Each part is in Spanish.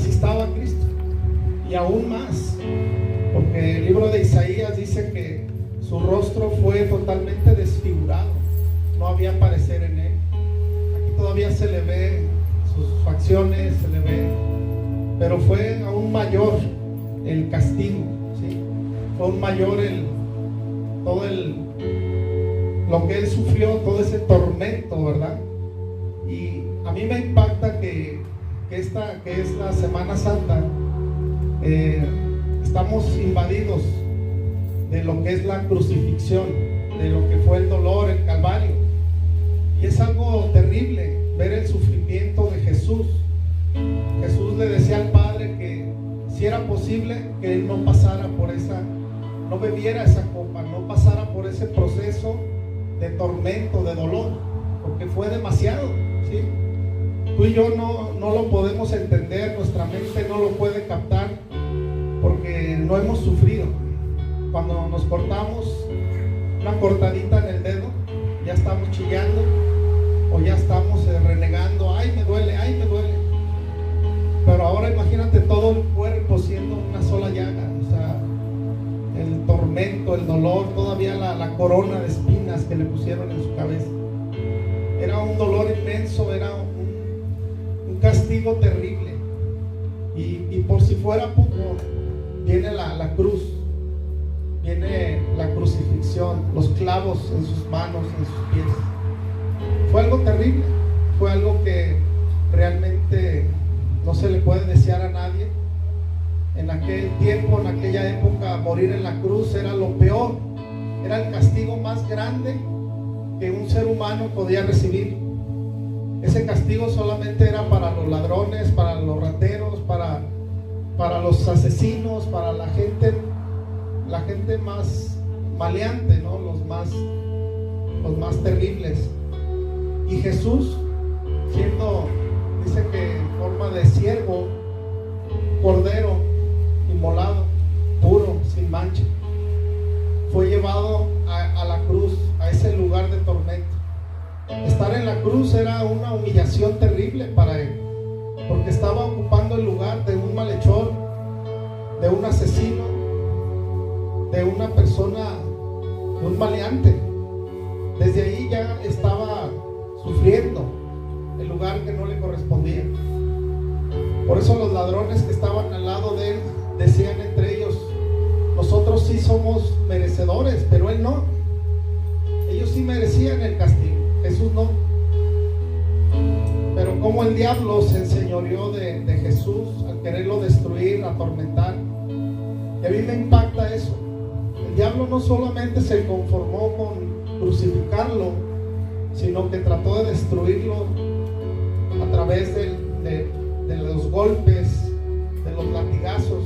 así estaba Cristo, y aún más, porque el libro de Isaías dice que su rostro fue totalmente desfigurado, no había parecer en él. Aquí todavía se le ve sus facciones, se le ve, pero fue aún mayor el castigo, ¿sí? Fue aún mayor lo que él sufrió, todo ese tormento, ¿verdad? Y a mí me impacta que es la Semana Santa, estamos invadidos de lo que es la crucifixión, de lo que fue el dolor, el Calvario, y es algo terrible ver el sufrimiento de Jesús. Jesús le decía al Padre que si era posible que él no pasara por no bebiera esa copa, no pasara por ese proceso de tormento, de dolor, porque fue demasiado, ¿sí? Tú y yo no lo podemos entender, nuestra mente no lo puede captar, porque no hemos sufrido. Cuando nos cortamos una cortadita en el dedo, ya estamos chillando o ya estamos renegando, ay me duele, pero ahora imagínate todo el cuerpo siendo una sola llaga, o sea, el tormento, el dolor, todavía la corona de espinas que le pusieron en su cabeza, era un dolor inmenso, era un castigo terrible, y por si fuera poco, viene la cruz, viene la crucifixión, los clavos en sus manos, en sus pies. Fue algo terrible, fue algo que realmente no se le puede desear a nadie. En aquel tiempo, en aquella época, morir en la cruz era lo peor, era el castigo más grande que un ser humano podía recibir. Ese castigo solamente era para los ladrones, para los rateros, para los asesinos, para la gente más maleante, ¿no? Los más terribles. Y Jesús, dice que en forma de siervo, cordero inmolado, puro, sin mancha, fue llevado a la cruz, a ese lugar de tormento. Estar en la cruz era una humillación terrible para él, porque estaba ocupando el lugar de un malhechor, de un asesino, de una persona, de un maleante. Desde ahí ya estaba sufriendo el lugar que no le correspondía. Por eso los ladrones que estaban al lado de él decían entre ellos, nosotros sí somos merecedores, pero él no. Ellos sí merecían el castigo, Jesús no. Pero como el diablo se enseñoreó de Jesús al quererlo destruir, atormentar. Y a mí me impacta eso. El diablo no solamente se conformó con crucificarlo, sino que trató de destruirlo a través de los golpes, de los latigazos,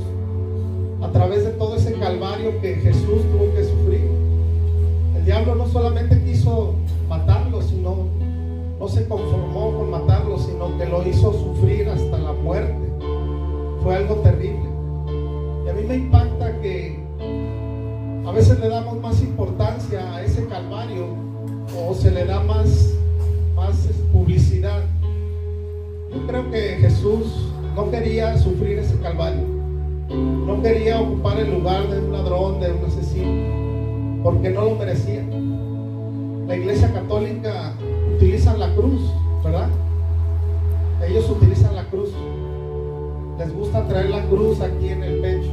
a través de todo ese calvario que Jesús tuvo que sufrir. El diablo no solamente quiso matarlo, no se conformó con matarlo, sino que lo hizo sufrir hasta la muerte. Fue algo terrible. Y a mí me impacta que a veces le damos más importancia a ese calvario, o se le da más publicidad. Yo creo que Jesús no quería sufrir ese calvario, no quería ocupar el lugar de un ladrón, de un asesino, porque no lo merecía. La Iglesia Católica utiliza la cruz, ¿verdad? Ellos utilizan la cruz, les gusta traer la cruz aquí en el pecho,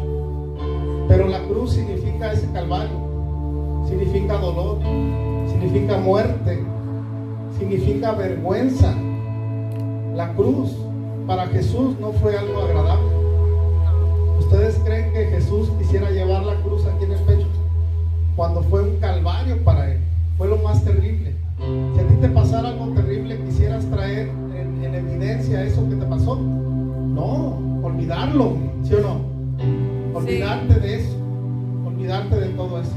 pero la cruz significa ese calvario, significa dolor, significa muerte, significa vergüenza. La cruz para Jesús no fue algo agradable. ¿Ustedes creen que Jesús quisiera llevar la cruz aquí en el pecho? Cuando fue un calvario para él, fue lo más terrible. Si a ti te pasara algo terrible, ¿quisieras traer en evidencia eso que te pasó? No, olvidarlo, ¿sí o no? Olvidarte de eso, olvidarte de todo eso.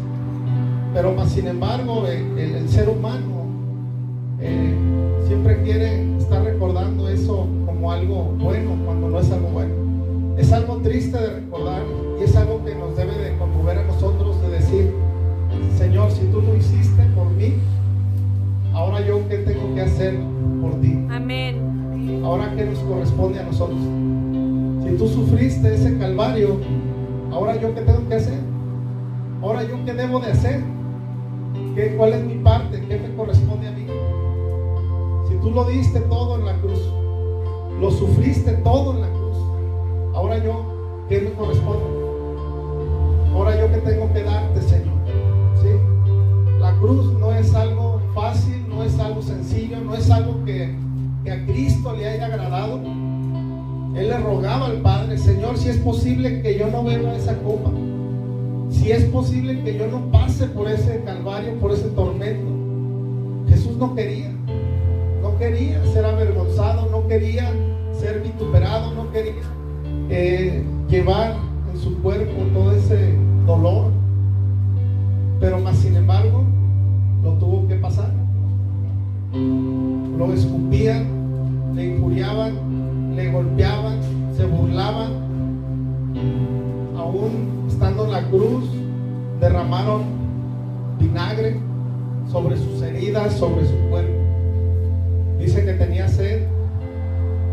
Pero más sin embargo, el ser humano siempre quiere estar recordando eso como algo bueno, cuando no es algo bueno. Es algo triste de recordar, y es algo que nos debe de conmover a nosotros, de decir, Señor, si tú lo hiciste por mí, ahora yo qué tengo que hacer por ti. Amén. Ahora qué nos corresponde a nosotros. Si tú sufriste ese calvario, ahora yo qué tengo que hacer, ahora yo qué debo de hacer, ¿cuál es mi parte? ¿Qué me corresponde a mí? Si tú lo diste todo en la cruz, lo sufriste todo en la cruz, ahora yo, ¿qué me corresponde? Ahora yo qué tengo que darte, Señor. ¿Sí? La cruz no es algo fácil, no es algo sencillo, no es algo que a Cristo le haya agradado. Él le rogaba al Padre: Señor, si es posible que yo no beba esa copa, si es posible que yo no pase por ese calvario, por ese tormento. Jesús no quería ser avergonzado, no quería ser vituperado, no quería llevar en su cuerpo todo ese dolor, pero más sin embargo lo tuvo que pasar. Lo escupían, le injuriaban, le golpeaban, se burlaban. Aún estando en la cruz, derramaron vinagre sobre sus heridas, sobre su cuerpo. Dice que tenía sed.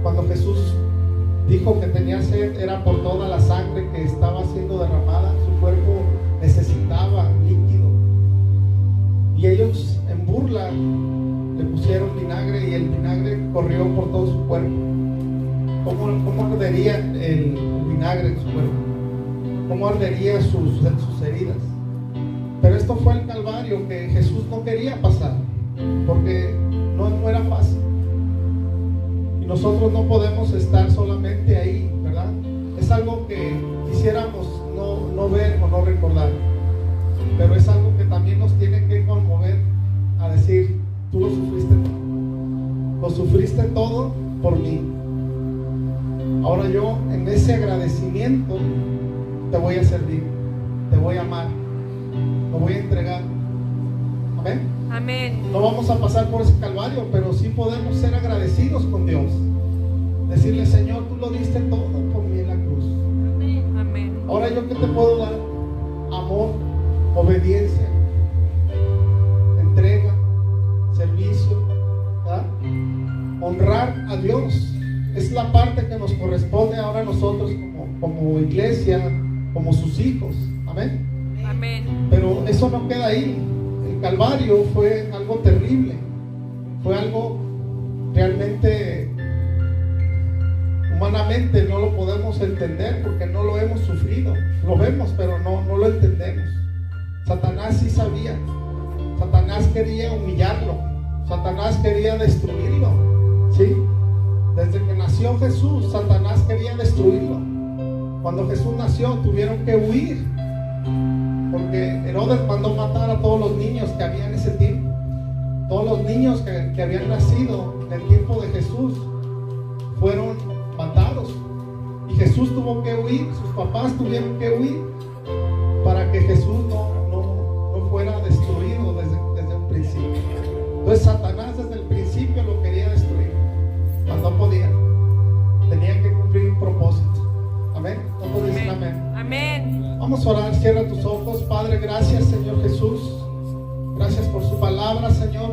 Cuando Jesús dijo que tenía sed, era por toda la sangre que estaba siendo derramada. Su cuerpo necesitaba líquido, y ellos en burla le pusieron vinagre, y el vinagre corrió por todo su cuerpo. ¿Cómo ardería el vinagre en su cuerpo? ¿Cómo ardería sus heridas? Pero esto fue el calvario que Jesús no quería pasar, porque no era fácil. Y nosotros no podemos estar solamente ahí, ¿verdad? Es algo que quisiéramos no ver o no recordar, pero es algo que también nos tiene que conmover a decir: tú lo sufriste todo por mí. Ahora yo, en ese agradecimiento, te voy a servir, te voy a amar, me voy a entregar. Amén. Amén. No vamos a pasar por ese calvario, pero sí podemos ser agradecidos con Dios. Decirle: Señor, tú lo diste todo por mí en la cruz. Amén. Amén. Ahora yo, ¿qué te puedo dar? Amor, obediencia, entrega, servicio, ¿verdad? Honrar a Dios es la parte que nos corresponde ahora a nosotros como iglesia, como sus hijos. Amén. Amén. Pero eso no queda ahí. El calvario fue algo terrible, fue algo realmente, humanamente no lo podemos entender porque no lo hemos sufrido. Lo vemos, pero no lo entendemos. Satanás sí sabía. Satanás quería humillarlo. Satanás quería destruirlo. ¿Sí? Desde que nació Jesús, Satanás quería destruirlo. Cuando Jesús nació, tuvieron que huir, porque Herodes mandó matar a todos los niños que había en ese tiempo. Todos los niños que habían nacido en el tiempo de Jesús fueron matados, y Jesús tuvo que huir. Sus papás tuvieron que huir para que Jesús no fuera destruido desde un principio. Entonces Satanás desde el principio lo quería destruir, mas no podía. Tenía que cumplir un propósito. Amén. ¿Cuántos dicen amén? Amén. Vamos a orar. Cierra tus ojos. Padre, gracias, Señor Jesús. Gracias por su palabra, Señor.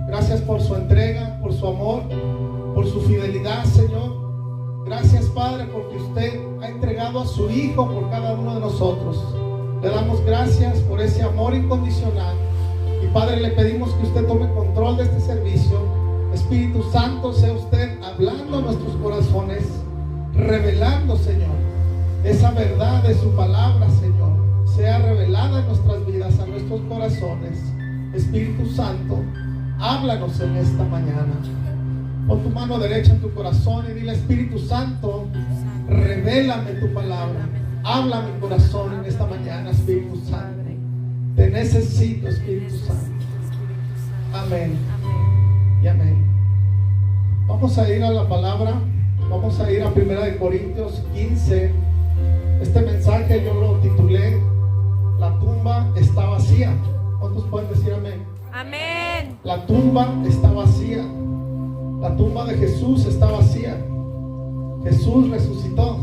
Gracias por su entrega, por su amor, por su fidelidad, Señor. Gracias, Padre, porque usted ha entregado a su Hijo por cada uno de nosotros. Le damos gracias por ese amor incondicional. Y Padre, le pedimos que usted tome control de este servicio. Espíritu Santo, sea usted hablando a nuestros corazones, revelando, Señor, esa verdad de su palabra, Señor, sea revelada en nuestras vidas, a nuestros corazones. Espíritu Santo, háblanos en esta mañana. Pon tu mano derecha en tu corazón y dile: Espíritu Santo, revélame tu palabra. Habla mi corazón en esta mañana, Espíritu Santo. Te necesito, Espíritu Santo. Amén y amén. Vamos a ir a la palabra. Vamos a ir a 1 Corintios 15. Este mensaje yo lo titulé: La tumba está vacía. ¿Cuántos pueden decir amén? Amén. La tumba está vacía. La tumba de Jesús está vacía. Jesús resucitó.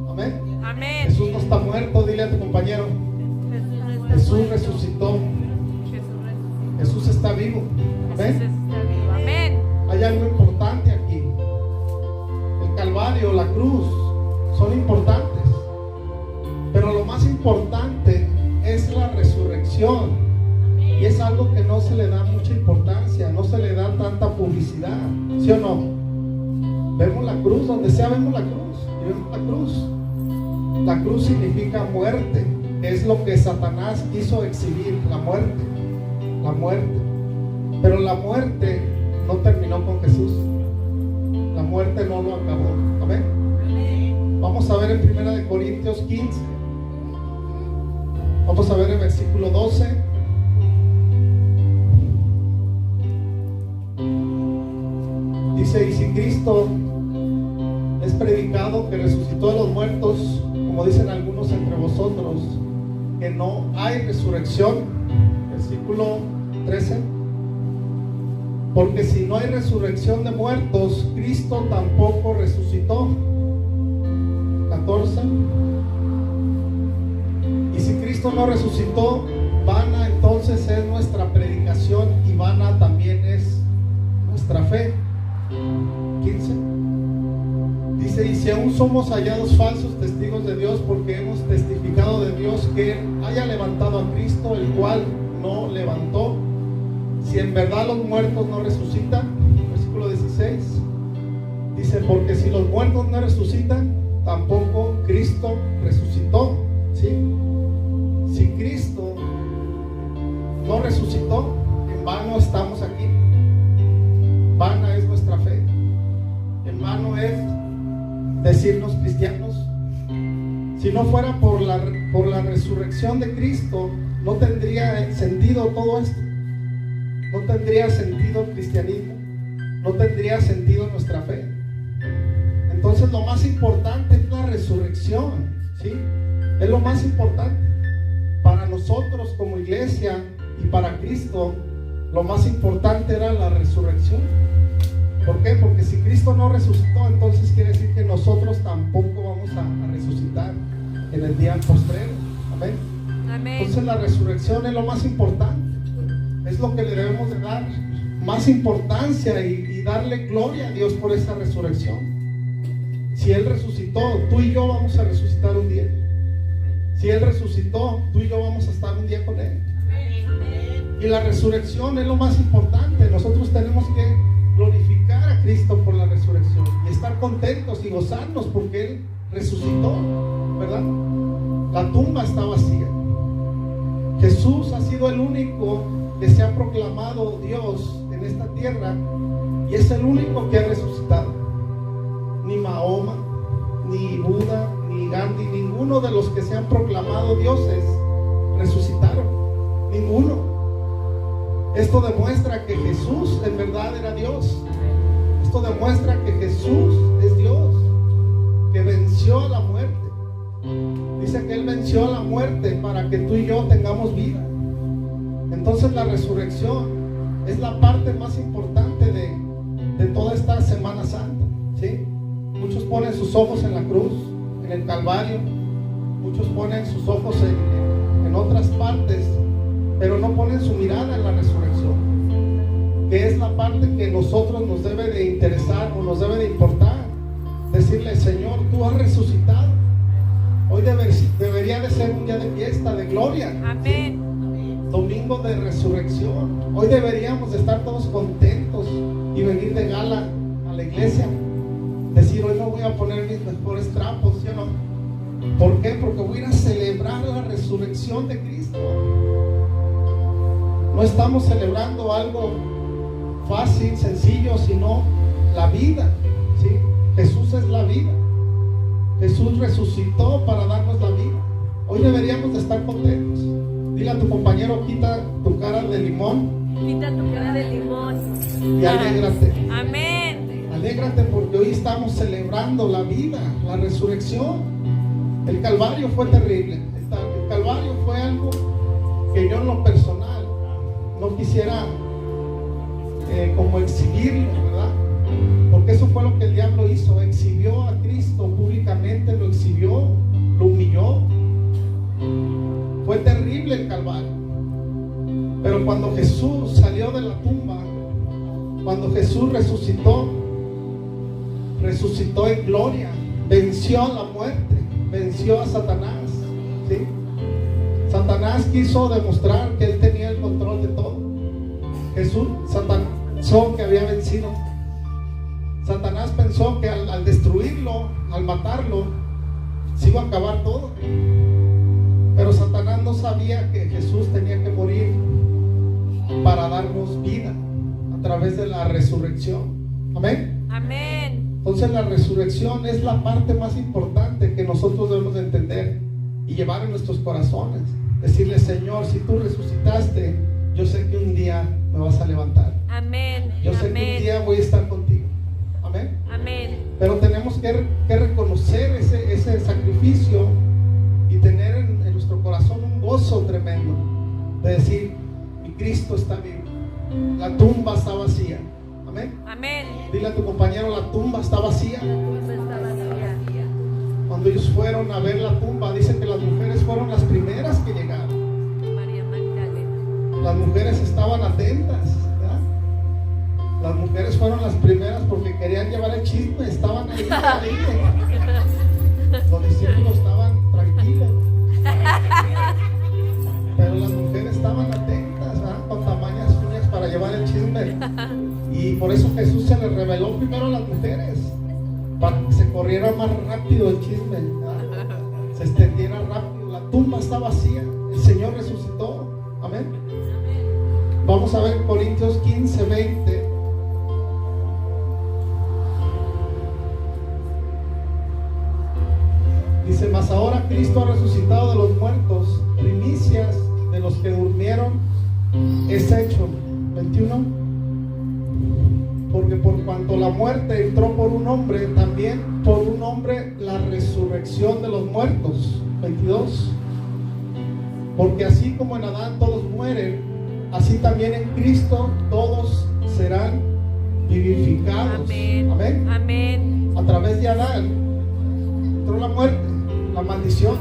Amén. Amén. Jesús no está muerto. Dile a tu compañero: Jesús resucitó. Jesús está vivo. Amén. Amén. Hay algo importante aquí. El Calvario, la cruz, son importantes, pero lo más importante es la resurrección, y es algo que no se le da mucha importancia, no se le da tanta publicidad, ¿sí o no? Vemos la cruz, donde sea vemos la cruz, y vemos la cruz. La cruz significa muerte, es lo que Satanás quiso exhibir, la muerte, la muerte. Pero la muerte no terminó con Jesús, la muerte no lo acabó. Amén. Vamos a ver en 1 Corintios 15, vamos a ver el versículo 12. Dice: y si Cristo es predicado que resucitó de los muertos, como dicen algunos entre vosotros, que no hay resurrección. Versículo 13. Porque si no hay resurrección de muertos, Cristo tampoco resucitó. 14. Y si Cristo no resucitó, vana entonces es nuestra predicación, y vana también es nuestra fe. 15. Dice: y si aún somos hallados falsos testigos de Dios, porque hemos testificado de Dios que Él haya levantado a Cristo, el cual no levantó, si en verdad los muertos no resucitan. Versículo 16. Dice: porque si los muertos no resucitan, tampoco Cristo resucitó. ¿Sí? Si Cristo no resucitó, en vano estamos aquí. Vana es nuestra fe. En vano es decirnos cristianos. Si no fuera por la resurrección de Cristo, no tendría sentido todo esto. No tendría sentido el cristianismo, no tendría sentido nuestra fe. Entonces lo más importante es la resurrección, ¿sí? Es lo más importante para nosotros como iglesia, y para Cristo lo más importante era la resurrección. ¿Por qué? Porque si Cristo no resucitó, entonces quiere decir que nosotros tampoco vamos a resucitar en el día postrero. Amén. Amén. Entonces la resurrección es lo más importante, es lo que le debemos de dar más importancia, y darle gloria a Dios por esa resurrección. Si Él resucitó, tú y yo vamos a resucitar un día. Si Él resucitó, tú y yo vamos a estar un día con Él. Y la resurrección es lo más importante. Nosotros tenemos que glorificar a Cristo por la resurrección y estar contentos y gozarnos porque Él resucitó, ¿verdad? La tumba está vacía. Jesús ha sido el único que se ha proclamado Dios en esta tierra, y es el único que ha resucitado. Ni Mahoma, ni Buda, ni Gandhi, ninguno de los que se han proclamado dioses resucitaron. Ninguno. Esto demuestra que Jesús en verdad era Dios. Esto demuestra que Jesús es Dios, que venció a la muerte. Dice que Él venció a la muerte para que tú y yo tengamos vida. Entonces la resurrección es la parte más importante de toda esta Semana Santa, ¿sí? Muchos ponen sus ojos en la cruz, en el Calvario. Muchos ponen sus ojos en otras partes, pero no ponen su mirada en la resurrección, que es la parte que nosotros nos debe de interesar o nos debe de importar. Decirle: Señor, tú has resucitado. Hoy debería de ser un día de fiesta, de gloria. Amén. Domingo de resurrección. Hoy deberíamos de estar todos contentos y venir de gala a la iglesia. Decir: hoy no voy a poner mis mejores trapos, ¿sí o no? ¿Por qué? Porque voy a ir a celebrar la resurrección de Cristo. No estamos celebrando algo fácil, sencillo, sino la vida, ¿sí? Jesús es la vida. Jesús resucitó para darnos la vida. Hoy deberíamos de estar contentos. Dile a tu compañero: quita tu cara de limón. Quita tu cara de limón. Y alégrate. Amén. Alégrate porque hoy estamos celebrando la vida, la resurrección. El Calvario fue terrible. El Calvario fue algo que yo en lo personal no quisiera como exhibirlo, ¿verdad? Porque eso fue lo que el diablo hizo. Exhibió a Cristo públicamente, lo exhibió, lo humilló. Fue terrible el Calvario. Pero cuando Jesús salió de la tumba, cuando Jesús resucitó en gloria, venció la muerte, venció a Satanás, ¿sí? Satanás quiso demostrar que él tenía el control de todo. Satanás pensó que había vencido. Satanás pensó que al destruirlo, al matarlo, se iba a acabar todo. Pero Satanás no sabía que Jesús tenía que morir para darnos vida a través de la resurrección. Amén. Amén. Entonces la resurrección es la parte más importante que nosotros debemos de entender y llevar en nuestros corazones. Decirle: Señor, si tú resucitaste, yo sé que un día me vas a levantar. Amén. Yo sé que un día voy a estar contigo. Amén. Amén. Pero tenemos que reconocer ese sacrificio y tener en nuestro corazón un gozo tremendo de decir: mi Cristo está vivo, la tumba está vacía. Amén. Amén. Dile a tu compañero: la tumba está vacía. Cuando ellos fueron a ver la tumba, dicen que las mujeres fueron las primeras que llegaron. María Magdalena. Las mujeres estaban atentas, ¿verdad? Las mujeres fueron las primeras porque querían llevar el chisme. Estaban ahí. Los discípulos estaban tranquilos, pero las mujeres estaban atentas, ¿verdad? Con tamañas uñas para llevar el chisme. Y por eso Jesús se les reveló primero a las mujeres, para que se corriera más rápido el chisme, ¿verdad? Se extendiera rápido. La tumba está vacía, el Señor resucitó. Amén. Vamos a ver Corintios 15, 20. Dice: mas ahora Cristo ha resucitado de los muertos, primicias de los que durmieron es hecho. 21. Porque por cuanto la muerte entró por un hombre, también por un hombre la resurrección de los muertos. 22. Porque así como en Adán todos mueren, así también en Cristo todos serán vivificados. Amén. Amén. Amén. A través de Adán entró la muerte, la maldición,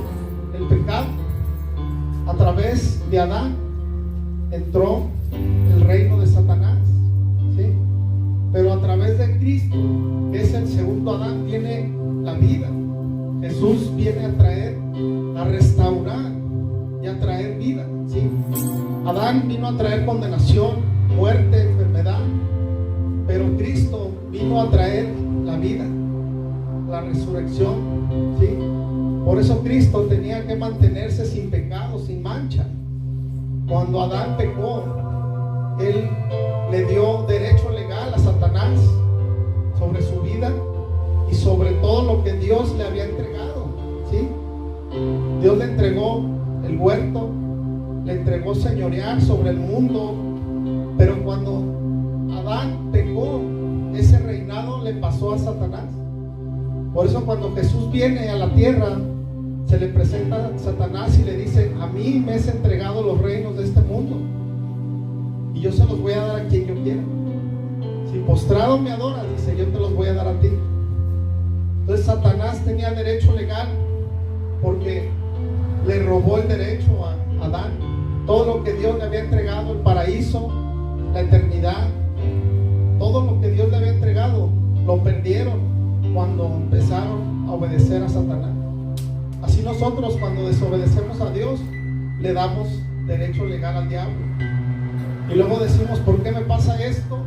el pecado. A través de Adán entró el reino de Satanás, ¿sí? Pero a través de Cristo, que es el segundo Adán, viene la vida. Jesús viene a traer, a restaurar y a traer vida, ¿sí? Adán vino a traer condenación, muerte, enfermedad, pero Cristo vino a traer la vida, la resurrección, ¿sí? Por eso Cristo tenía que mantenerse sin pecado, sin mancha. Cuando Adán pecó, Él le dio derecho legal a Satanás sobre su vida y sobre todo lo que Dios le había entregado, ¿sí? Dios le entregó el huerto, le entregó señorear sobre el mundo, pero cuando Adán pecó, ese reinado le pasó a Satanás. Por eso cuando Jesús viene a la tierra, se le presenta a Satanás y le dice: a mí me es entregado los reinos de este mundo y yo se los voy a dar a quien yo quiera. Si postrado me adoras, dice, yo te los voy a dar a ti. Entonces Satanás tenía derecho legal porque le robó el derecho a Adán. Todo lo que Dios le había entregado, el paraíso, la eternidad, todo lo que Dios le había entregado, lo perdieron cuando empezaron a obedecer a Satanás. Así nosotros, cuando desobedecemos a Dios, le damos derecho legal al diablo. Y luego decimos: ¿por qué me pasa esto?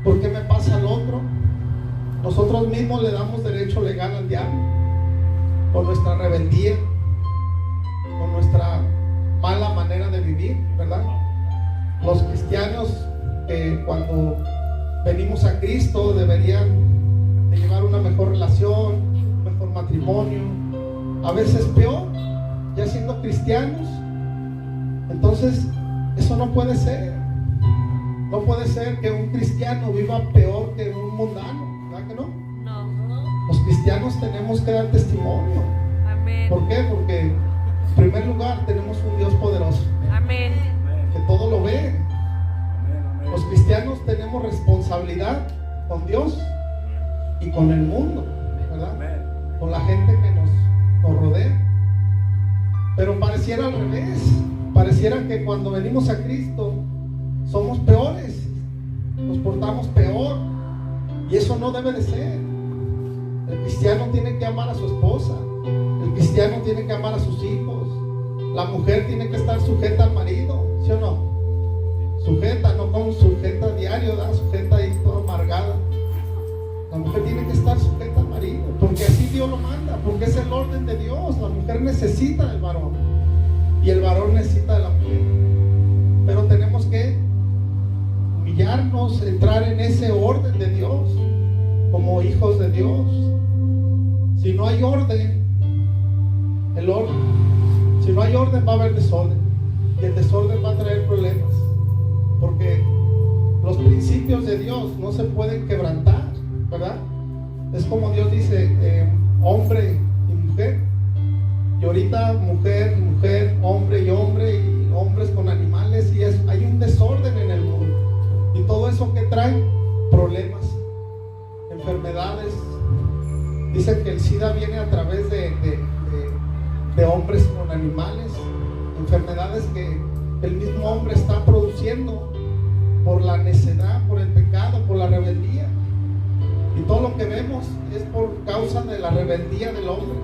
¿Por qué me pasa lo otro? Nosotros mismos le damos derecho legal al diablo con nuestra rebeldía, con nuestra mala manera de vivir, ¿verdad? Los cristianos que cuando venimos a Cristo deberían de llevar una mejor relación, un mejor matrimonio, a veces peor, ya siendo cristianos. Entonces eso no puede ser. No puede ser que un cristiano viva peor que un mundano, ¿verdad que no? No. Los cristianos tenemos que dar testimonio. Amén. ¿Por qué? Porque en primer lugar tenemos un Dios poderoso Amén. que todo lo ve. Los cristianos tenemos responsabilidad con Dios y con el mundo, ¿verdad? Con la gente que nos rodea. Pero pareciera al revés. Pareciera que cuando venimos a Cristo somos peores, nos portamos peor, y eso no debe de ser. El cristiano tiene que amar a su esposa. El cristiano tiene que amar a sus hijos. La mujer tiene que estar sujeta al marido, ¿sí o no? Sujeta, no como sujeta a diario, ¿da? Sujeta ahí toda amargada. La mujer tiene que estar sujeta al marido, porque así Dios lo manda, porque es el orden de Dios. La mujer necesita del varón y el varón necesita de la mujer. Pero tenemos que humillarnos, entrar en ese orden de Dios como hijos de Dios. Si no hay orden, si no hay orden va a haber desorden, y el desorden va a traer problemas, porque los principios de Dios no se pueden quebrantar, ¿verdad? Es como Dios dice, hombre y mujer, y ahorita mujer, hombre, y hombres con animales, y hay un desorden en el mundo, y todo eso que trae problemas, enfermedades. Dicen que el SIDA viene a través de hombres con animales, enfermedades que el mismo hombre está produciendo por la necedad, por el pecado, por la rebeldía. Y todo lo que vemos es por causa de la rebeldía del hombre,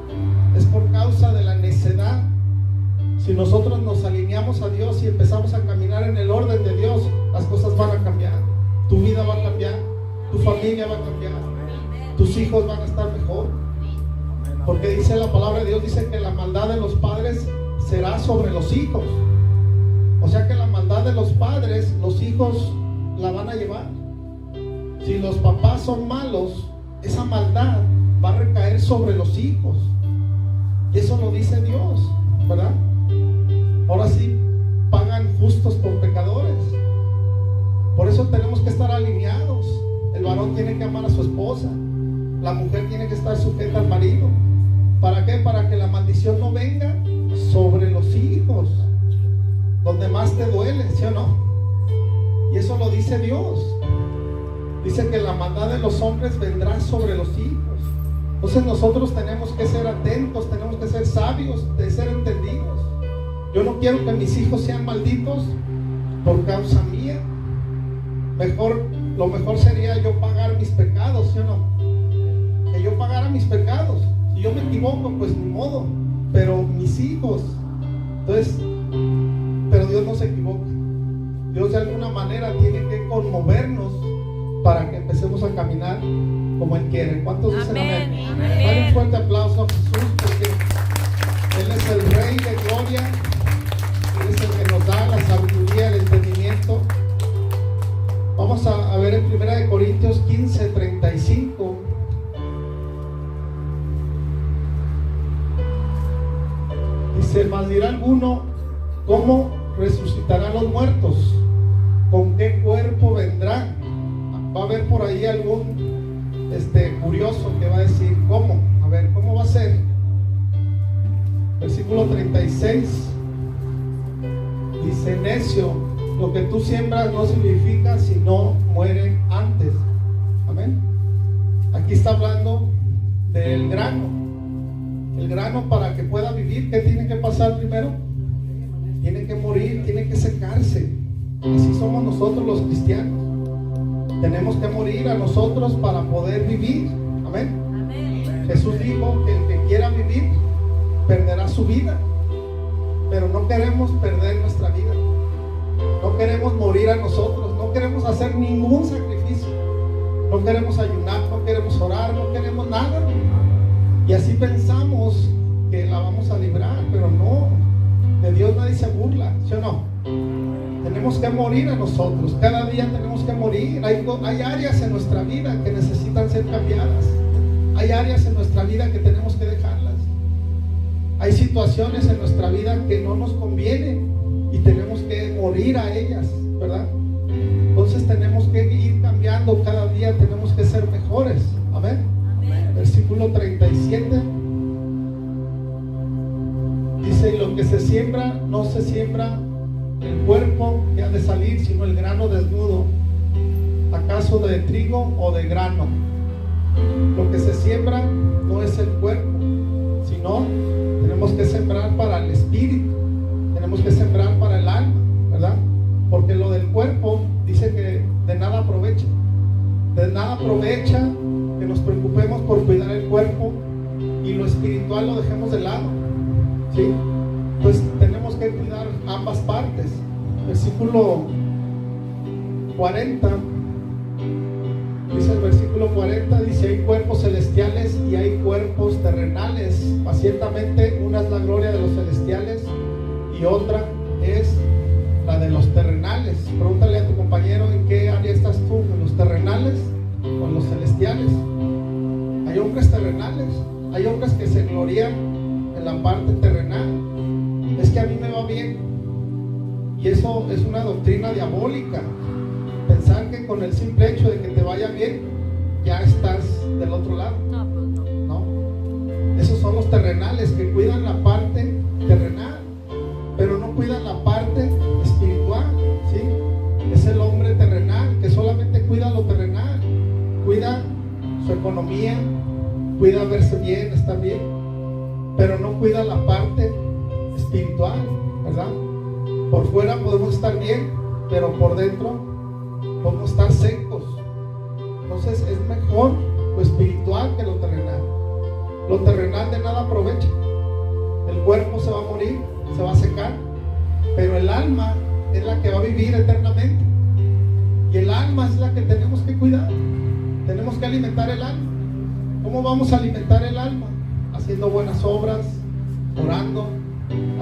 es por causa de la necedad. Si nosotros nos alineamos a Dios y empezamos a caminar en el orden de Dios, las cosas van a cambiar. Tu vida va a cambiar, tu familia va a cambiar, tus hijos van a estar mejor. Porque dice la palabra de Dios, dice que la maldad de los padres será sobre los hijos. O sea que la maldad de los padres, los hijos la van a llevar. Si los papás son malos, esa maldad va a recaer sobre los hijos. Y eso lo dice Dios, ¿verdad? Ahora sí, pagan justos por pecadores. Por eso tenemos que estar alineados. El varón tiene que amar a su esposa. La mujer tiene que estar sujeta al marido. ¿Para qué? Para que la maldición no venga sobre los hijos, donde más te duele, ¿sí o no? Y eso lo dice Dios. Dice que la maldad de los hombres vendrá sobre los hijos. Entonces nosotros tenemos que ser atentos, tenemos que ser sabios, de ser entendidos. Yo no quiero que mis hijos sean malditos por causa mía. Lo mejor sería yo pagar mis pecados, ¿sí o no? Que yo pagara mis pecados. Si yo me equivoco, pues ni modo. Pero mis hijos, entonces, pero Dios no se equivoca. Dios de alguna manera tiene que conmovernos para que empecemos a caminar como Él quiere. ¿Cuántos dicen amén? Amén. Dale un fuerte aplauso a Jesús, porque Él es el Rey de gloria. Él es el que nos da la sabiduría, el entendimiento. Vamos a ver en 1 Corintios 15, 35. Dice, mas dirá alguno, ¿cómo resucitarán los muertos? ¿Con qué cuerpo vendrán? Va a haber por ahí algún curioso que va a decir, ¿cómo? A ver, ¿cómo va a ser? Versículo 36 dice, necio, lo que tú siembras no se vivifica si no muere antes. Amén. Aquí está hablando del grano. El grano, para que pueda vivir, ¿qué tiene que pasar primero? Tiene que morir, tiene que secarse. Así somos nosotros los cristianos. Tenemos que morir a nosotros para poder vivir. Amén. Amén. Jesús dijo que el que quiera vivir perderá su vida, pero no queremos perder nuestra vida. No queremos morir a nosotros, no queremos hacer ningún sacrificio, no queremos ayunar, no queremos orar, no queremos nada. Y así pensamos que la vamos a librar, pero no, de Dios nadie se burla, ¿sí o no? Tenemos que morir a nosotros, cada día tenemos que morir. Hay áreas en nuestra vida que necesitan ser cambiadas, hay áreas en nuestra vida que tenemos que dejarlas, hay situaciones en nuestra vida que no nos convienen y tenemos que morir a ellas, ¿verdad? Entonces tenemos que ir cambiando cada día, tenemos que ser mejores. Amén. Versículo 37 dice, y lo que se siembra, no se siembra el cuerpo que ha de salir, sino el grano desnudo, acaso de trigo o de grano. Lo que se siembra no es el cuerpo, sino tenemos que sembrar para el espíritu, tenemos que sembrar para el alma, ¿verdad? Porque lo del cuerpo dice que de nada aprovecha que nos preocupemos por cuidar el cuerpo espiritual lo dejemos de lado, ¿sí? Pues tenemos que cuidar ambas partes. Versículo 40, dice el versículo 40, dice: hay cuerpos celestiales y hay cuerpos terrenales, mas ciertamente una es la gloria de los celestiales y otra es la de los terrenales. Pregúntale a tu compañero: ¿en qué área estás tú? ¿En los terrenales o en los celestiales? Hay hombres terrenales, hay hombres que se glorían en la parte terrenal. Es que a mí me va bien, y eso es una doctrina diabólica. Pensar que con el simple hecho de que te vaya bien ya estás del otro lado. No, pues no. No, esos son los terrenales que cuidan la parte terrenal, pero no cuidan la parte espiritual, ¿sí? Es el hombre terrenal que solamente cuida lo terrenal, cuida su economía, cuida verse bien, estar bien, pero no cuida la parte espiritual, ¿verdad? Por fuera podemos estar bien, pero por dentro podemos estar secos. Entonces es mejor lo espiritual que lo terrenal. Lo terrenal de nada aprovecha. El cuerpo se va a morir, se va a secar, pero el alma es la que va a vivir eternamente. Y el alma es la que tenemos que cuidar. Tenemos que alimentar el alma. ¿Cómo vamos a alimentar el alma? Haciendo buenas obras, orando,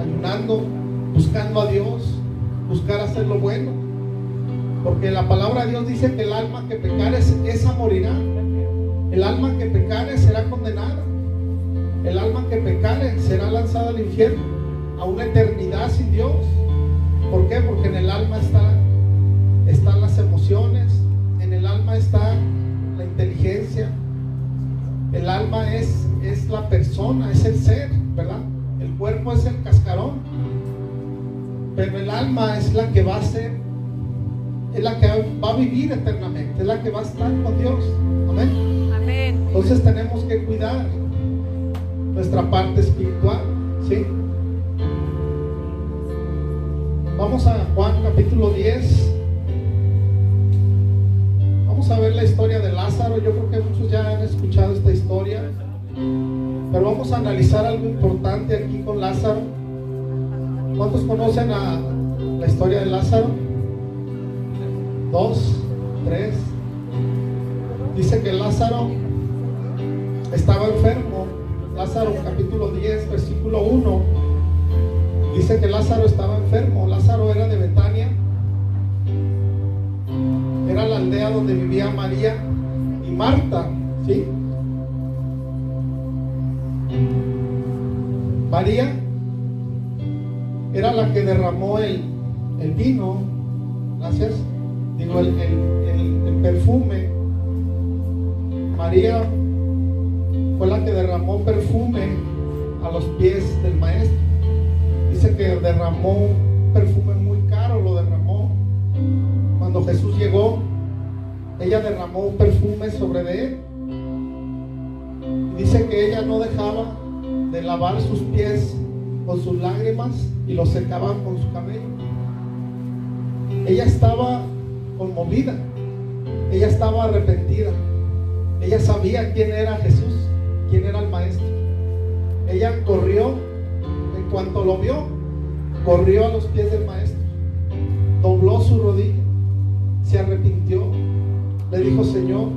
ayunando, buscando a Dios, buscar hacer lo bueno. Porque la palabra de Dios dice que el alma que pecare, esa morirá. El alma que pecare será condenada. El alma que pecare será lanzada al infierno, a una eternidad sin Dios. ¿Por qué? Porque en el alma están las emociones, en el alma está la inteligencia. El alma es la persona, es el ser, ¿verdad? El cuerpo es el cascarón, pero el alma es la que va a ser, es la que va a vivir eternamente, es la que va a estar con Dios. Amén. Amén. Entonces tenemos que cuidar nuestra parte espiritual, ¿sí? Vamos a Juan capítulo 10. Vamos a ver la historia de Lázaro. Yo creo que muchos ya han escuchado esta historia, pero vamos a analizar algo importante aquí con Lázaro. ¿Cuántos conocen la historia de Lázaro? 2, 3. Dice que Lázaro estaba enfermo. Lázaro capítulo 10 versículo 1 dice que Lázaro estaba enfermo. Lázaro era de Betania, era la aldea donde vivía María y Marta, ¿sí? María era la que derramó el vino, gracias, digo el perfume. María fue la que derramó perfume a los pies del maestro. Dice que derramó un perfume muy caro, lo derramó. Cuando Jesús llegó, ella derramó un perfume sobre de él. Y dice que ella no dejaba de lavar sus pies con sus lágrimas y los secaba con su cabello. Ella estaba conmovida, ella estaba arrepentida. Ella sabía quién era Jesús, quién era el maestro. Ella corrió, en cuanto lo vio, corrió a los pies del maestro, dobló su rodilla, se arrepintió, le dijo: Señor.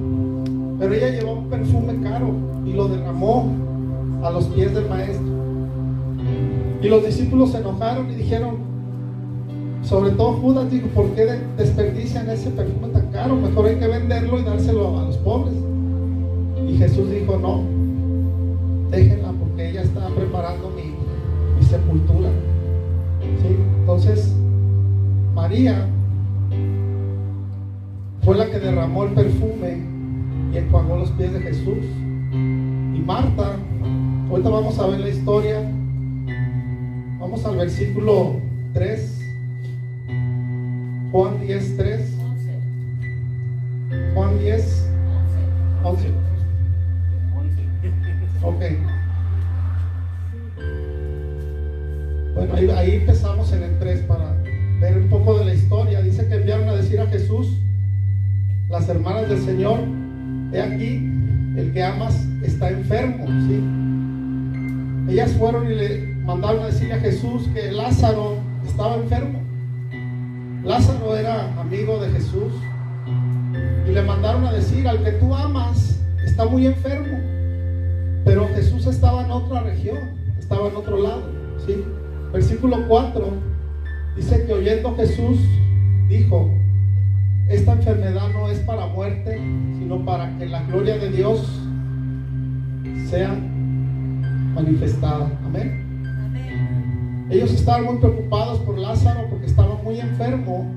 Pero ella llevaba un perfume caro y lo derramó a los pies del maestro. Y los discípulos se enojaron y dijeron, sobre todo Judas dijo: ¿por qué desperdician ese perfume tan caro? Mejor hay que venderlo y dárselo a los pobres. Y Jesús dijo: no, déjenla, porque ella está preparando mi sepultura, ¿sí? Entonces María fue la que derramó el perfume y enjuagó los pies de Jesús. Y Marta, ahorita vamos a ver la historia. Vamos al versículo 3, Juan 10, 3. Juan 10, 11. Ok. Bueno, ahí empezamos en el 3 para ver un poco de la historia. Dice que enviaron a decir a Jesús las hermanas del Señor: he aquí, el que amas está enfermo, ¿sí? ellas fueron y le mandaron a decirle a Jesús que Lázaro estaba enfermo. Lázaro era amigo de Jesús y le mandaron a decir: al que tú amas está muy enfermo. Pero Jesús estaba en otra región, estaba en otro lado, ¿sí? Versículo 4 dice que oyendo Jesús dijo: esta enfermedad no es para muerte, sino para que la gloria de Dios sea manifestada. Amén. Ellos estaban muy preocupados por Lázaro porque estaba muy enfermo,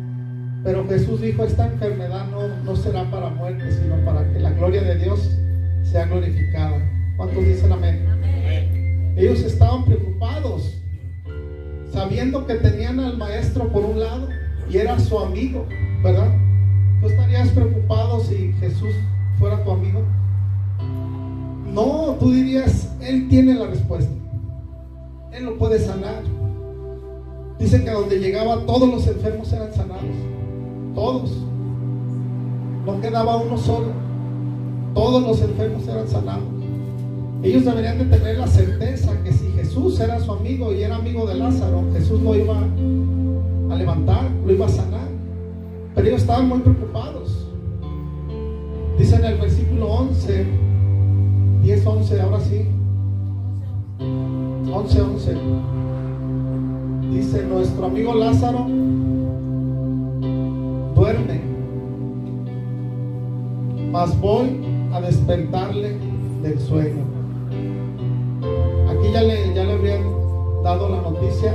pero Jesús dijo: esta enfermedad no será para muerte, sino para que la gloria de Dios sea glorificada. ¿Cuántos dicen amén? Amén. Ellos estaban preocupados, sabiendo que tenían al maestro por un lado y era su amigo, ¿verdad? ¿Tú estarías preocupado si Jesús fuera tu amigo? No, tú dirías: Él tiene la respuesta, Él lo puede sanar. Dice que donde llegaba todos los enfermos eran sanados, todos, no quedaba uno solo, todos los enfermos eran sanados. Ellos deberían de tener la certeza que si Jesús era su amigo y era amigo de Lázaro, Jesús lo iba a levantar, lo iba a sanar. Pero ellos estaban muy preocupados. Dice en el versículo 11, 10-11, ahora sí, 11-11, dice: nuestro amigo Lázaro duerme, mas voy a despertarle del sueño. Aquí ya le habían dado la noticia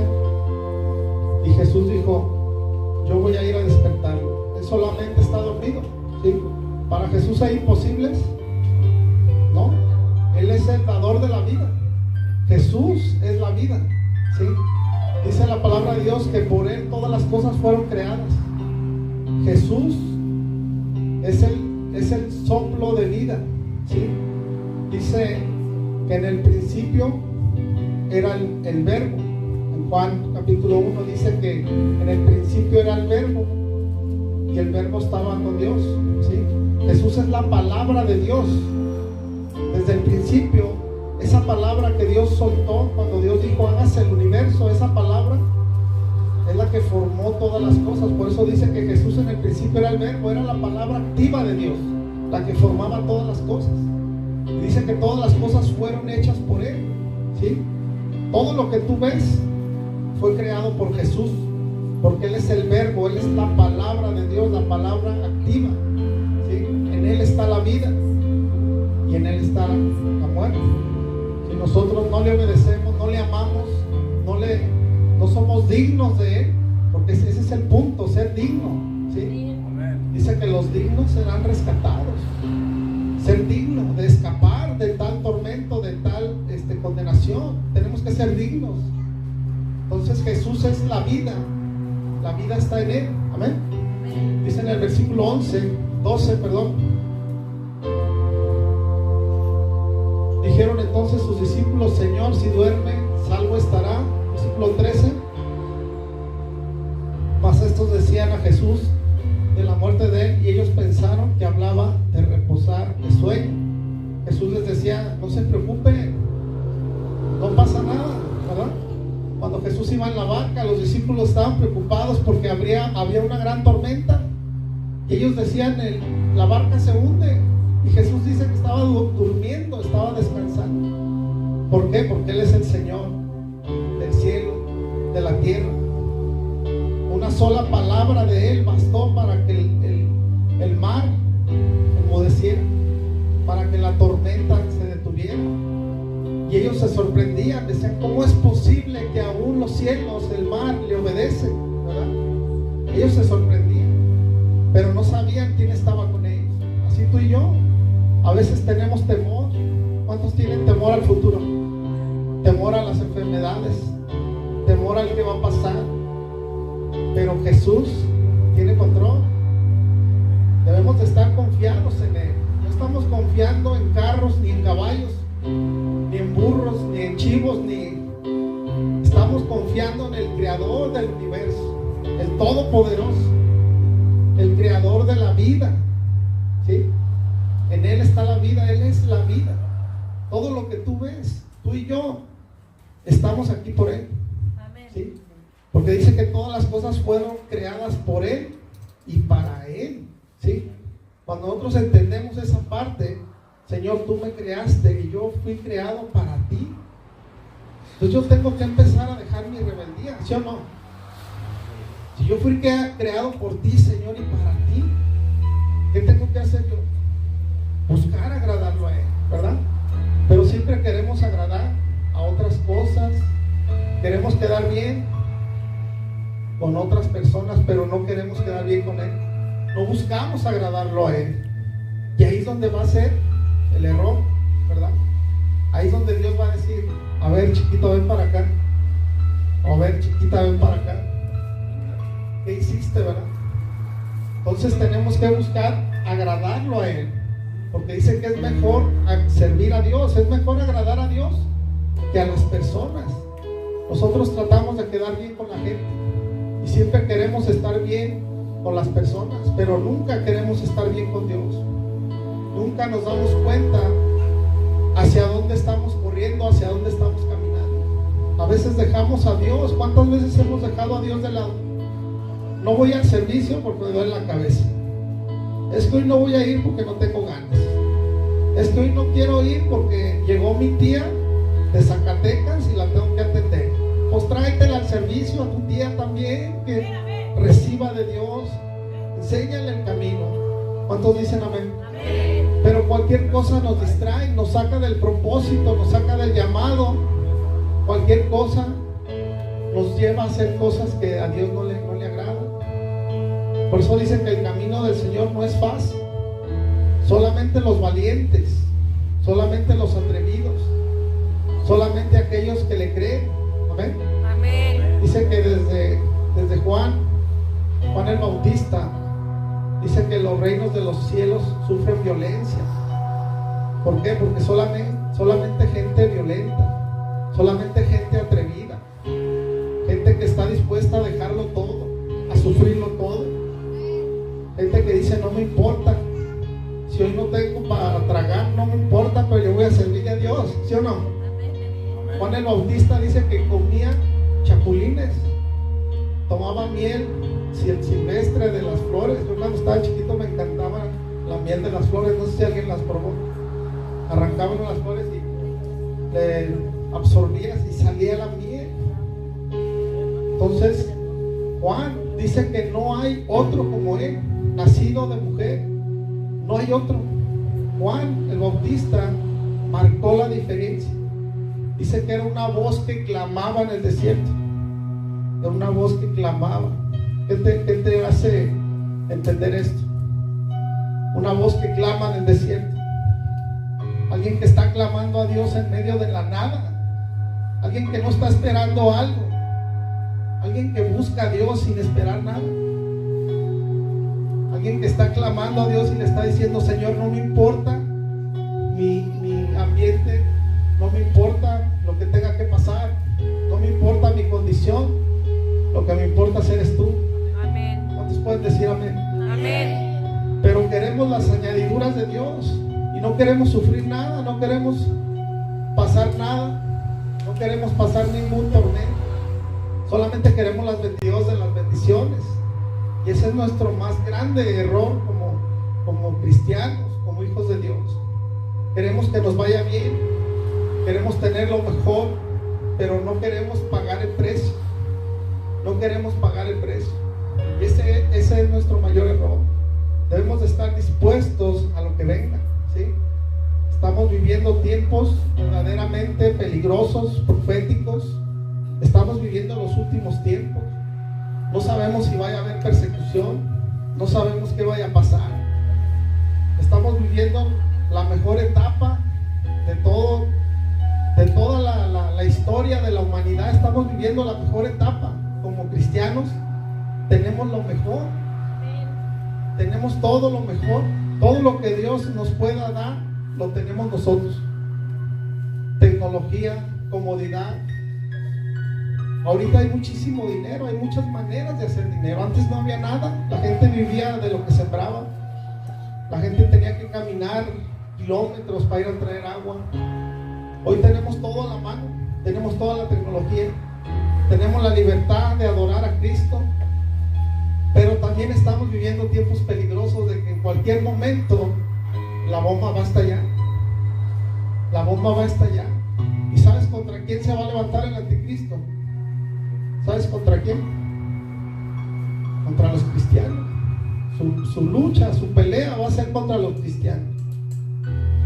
y Jesús dijo: yo voy a ir a despertarlo. Él solamente está dormido, ¿sí? Para Jesús hay imposibles, ¿no? Él es el dador de la vida. Jesús es la vida, ¿sí? Dice la palabra de Dios que por Él todas las cosas fueron creadas. Jesús es el soplo de vida, ¿sí? Dice que en el principio era el verbo. En Juan capítulo 1 dice que en el principio era el verbo y el verbo estaba con Dios, ¿sí? Jesús es la palabra de Dios. Desde el principio, esa palabra que Dios soltó cuando Dios dijo: hágase el universo, esa palabra es la que formó todas las cosas. Por eso dice que Jesús en el principio era el verbo, era la palabra activa de Dios, la que formaba todas las cosas. Y dice que todas las cosas fueron hechas por Él, ¿sí? Todo lo que tú ves fue creado por Jesús, porque Él es el verbo, Él es la palabra de Dios, la palabra activa, ¿sí? En Él está la vida y en Él está la muerte. Si nosotros no le obedecemos, no le amamos, no somos dignos de Él, porque ese es el punto, ser digno, ¿sí? Dice que los dignos serán rescatados. Ser digno de escapar de tal tormento, de tal condenación, tenemos que ser dignos. Entonces Jesús es la vida está en Él, amén. Dice en el versículo 12, dijeron entonces sus discípulos: Señor, si duerme, salvo estará. Versículo 13, mas estos decían a Jesús de la muerte de Él, y ellos pensaron que hablaba de reposar, de sueño. Jesús les decía: no se preocupen, no pasa nada, ¿verdad? Cuando Jesús iba en la barca, los discípulos estaban preocupados porque había una gran tormenta, y ellos decían: la barca se hunde. Y Jesús dice que estaba durmiendo, estaba descansando. ¿Por qué? Porque Él es el Señor del cielo, de la tierra. Una sola palabra de Él bastó para que el mar enmudeciera, para que la tormenta se detuviera. Y ellos se sorprendían, decían: ¿cómo es posible que aún los cielos, el mar, le obedecen? ¿Verdad? Ellos se sorprendían, pero no sabían quién estaba con ellos. Así tú y yo, a veces tenemos temor. ¿Cuántos tienen temor al futuro? Temor a las enfermedades, temor al que va a pasar. Pero Jesús tiene control. Debemos de estar confiados en Él. No estamos confiando en carros, ni en caballos, ni en burros, ni en chivos, estamos confiando en el Creador del universo, el Todopoderoso, el Creador de la vida, ¿sí? En Él está la vida, Él es la vida. Todo lo que tú ves, tú y yo, estamos aquí por Él. Amén. ¿Sí? Porque dice que todas las cosas fueron creadas por Él y para Él. ¿Sí? Cuando nosotros entendemos esa parte, Señor, tú me creaste y yo fui creado para ti. Entonces yo tengo que empezar a dejar mi rebeldía, ¿sí o no? Si yo fui creado por ti, Señor, y para ti, ¿qué tengo que hacer yo? Buscar agradarlo a Él, ¿verdad? Pero siempre queremos agradar a otras cosas, queremos quedar bien con otras personas, pero no queremos quedar bien con Él. No buscamos agradarlo a Él. Y ahí es donde va a ser el error, ¿verdad? Ahí es donde Dios va a decir, a ver, chiquito, ven para acá. O a ver, chiquita, ven para acá. ¿Qué hiciste, verdad? Entonces tenemos que buscar agradarlo a Él. Porque dice que es mejor servir a Dios, es mejor agradar a Dios que a las personas. Nosotros tratamos de quedar bien con la gente y siempre queremos estar bien con las personas, pero nunca queremos estar bien con Dios. Nunca nos damos cuenta hacia dónde estamos corriendo, hacia dónde estamos caminando. A veces dejamos a Dios. ¿Cuántas veces hemos dejado a Dios de lado? No voy al servicio porque me duele la cabeza. Es que hoy no voy a ir porque no tengo ganas. Es que hoy no quiero ir porque llegó mi tía de Zacatecas y la tengo que atender. Pues tráetela al servicio a tu tía también, que reciba de Dios. Enséñale el camino. ¿Cuántos dicen amén? Amén. Pero cualquier cosa nos distrae, nos saca del propósito, nos saca del llamado. Cualquier cosa nos lleva a hacer cosas que a Dios no le agradan. Por eso dicen que el camino del Señor no es fácil. Solamente los valientes, solamente los atrevidos, solamente aquellos que le creen. Amén. Amén. Dice que desde Juan el Bautista, dice que los reinos de los cielos sufren violencia. ¿Por qué? Porque solamente gente violenta, solamente gente atrevida, gente que está dispuesta a dejarlo todo, a sufrirlo todo, gente que dice no me importa, si hoy no tengo para tragar no me importa, pero yo voy a servirle a Dios, ¿sí o no? Juan el Bautista dice que comía chapulines, tomaba miel silvestre de las flores. Yo cuando estaba chiquito me encantaba la miel de las flores, no sé si alguien las probó. Arrancaban las flores y le absorbías y salía la miel. Entonces Juan dice que no hay otro como él, nacido de mujer, no hay otro. Juan el Bautista marcó la diferencia. Dice que era una voz que clamaba en el desierto, era una voz que clamaba. ¿Qué te hace entender esto? Una voz que clama en el desierto, alguien que está clamando a Dios en medio de la nada, alguien que no está esperando algo, alguien que busca a Dios sin esperar nada, alguien que está clamando a Dios y le está diciendo: Señor, no me importa mi ambiente, no me importa lo que tenga que pasar, no me importa mi condición, lo que me importa eres tú. Amén. ¿Cuántos pueden decir amén? Amén. Pero queremos las añadiduras de Dios y no queremos sufrir nada, no queremos pasar nada, no queremos pasar ningún tormento, solamente queremos las bendiciones. Y ese es nuestro más grande error como cristianos, como hijos de Dios. Queremos que nos vaya bien, queremos tener lo mejor, pero no queremos pagar el precio. No queremos pagar el precio. Y ese es nuestro mayor error. Debemos de estar dispuestos a lo que venga, ¿sí? Estamos viviendo tiempos verdaderamente peligrosos, proféticos. Estamos viviendo los últimos tiempos. No sabemos si vaya a haber persecución, no sabemos qué vaya a pasar. Estamos viviendo la mejor etapa de toda la historia de la humanidad. Estamos viviendo la mejor etapa. Como cristianos tenemos lo mejor, tenemos todo lo mejor, todo lo que Dios nos pueda dar lo tenemos nosotros. Tecnología, comodidad. Ahorita hay muchísimo dinero, hay muchas maneras de hacer dinero. Antes no había nada, la gente vivía de lo que sembraba, la gente tenía que caminar kilómetros para ir a traer agua. Hoy tenemos todo a la mano, tenemos toda la tecnología, tenemos la libertad de adorar a Cristo, pero también estamos viviendo tiempos peligrosos de que en cualquier momento la bomba va a estallar. La bomba va a estallar. ¿Y sabes contra quién se va a levantar el anticristo? ¿Sabes contra quién? Contra los cristianos. Su lucha, su pelea va a ser contra los cristianos.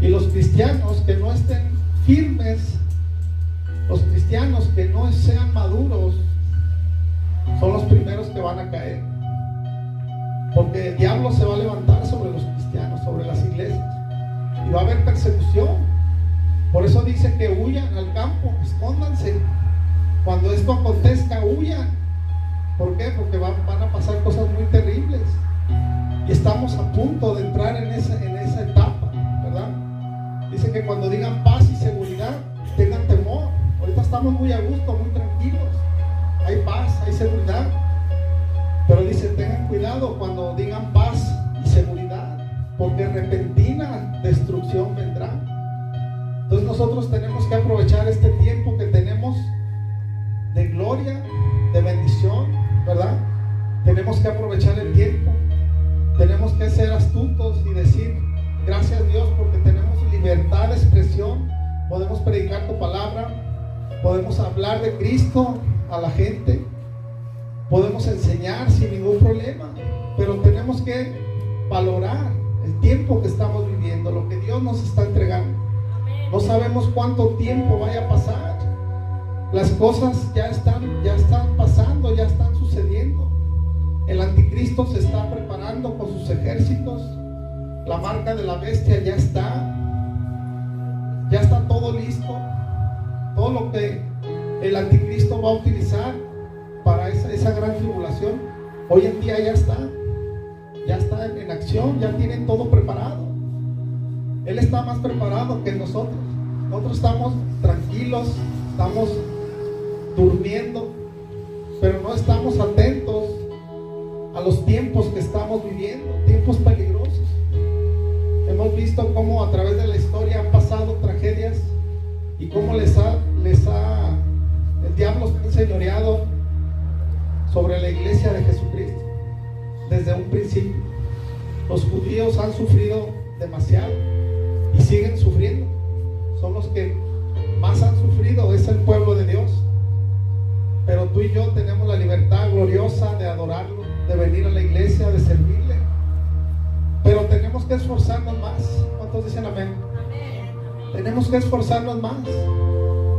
Y los cristianos que no estén firmes, los cristianos que no sean maduros, son los primeros que van a caer. Porque el diablo se va a levantar sobre los cristianos, sobre las iglesias, y va a haber persecución. Por eso dice que huyan al campo, escóndanse. Cuando esto acontezca, huyan. ¿Por qué? Porque van a pasar cosas muy terribles. Y estamos a punto de entrar en esa etapa, ¿verdad? Dice que cuando digan paz y seguridad, tengan temor. Ahorita estamos muy a gusto, muy tranquilos. Hay paz, hay seguridad. Pero dice, tengan cuidado cuando digan paz y seguridad, porque repentina destrucción vendrá. Entonces nosotros tenemos que aprovechar este tiempo que tenemos de gloria, de bendición, ¿verdad? Tenemos que aprovechar el tiempo. Tenemos que ser astutos y decir, gracias a Dios porque tenemos libertad de expresión. Podemos predicar tu palabra, podemos hablar de Cristo a la gente, podemos enseñar sin ningún problema, pero tenemos que valorar el tiempo que estamos viviendo, lo que Dios nos está entregando. No sabemos cuánto tiempo vaya a pasar. Las cosas ya están pasando, ya están sucediendo. El anticristo se está preparando con sus ejércitos. La marca de la bestia ya está todo listo. Todo lo que el anticristo va a utilizar para esa gran tribulación, hoy en día ya está en acción, ya tienen todo preparado. Él está más preparado que nosotros. Nosotros estamos tranquilos, estamos durmiendo, pero no estamos atentos a los tiempos que estamos viviendo, tiempos peligrosos. Hemos visto cómo a través de la historia han pasado tragedias y cómo el diablo está enseñoreado sobre la iglesia de Jesucristo desde un principio. Los judíos han sufrido demasiado y siguen sufriendo. Son los que más han sufrido, es el pueblo de Dios. Pero tú y yo tenemos la libertad gloriosa de adorarlo, de venir a la iglesia, de servirle. Pero tenemos que esforzarnos más. ¿Cuántos dicen amén? Tenemos que esforzarnos más.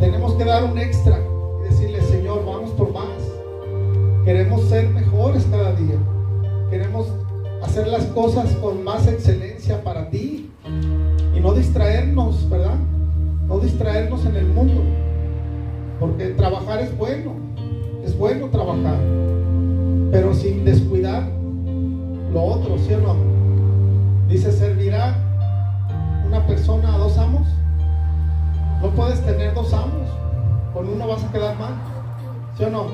Tenemos que dar un extra y decirle, Señor, vamos por más. Queremos ser mejores cada día. Queremos hacer las cosas con más excelencia para ti y no distraernos, ¿verdad? No distraernos en el mundo, porque trabajar es bueno trabajar, pero sin descuidar lo otro, ¿sí o no? Dice, ¿servirá una persona a dos amos? No puedes tener dos amos, con uno vas a quedar mal, ¿sí o no?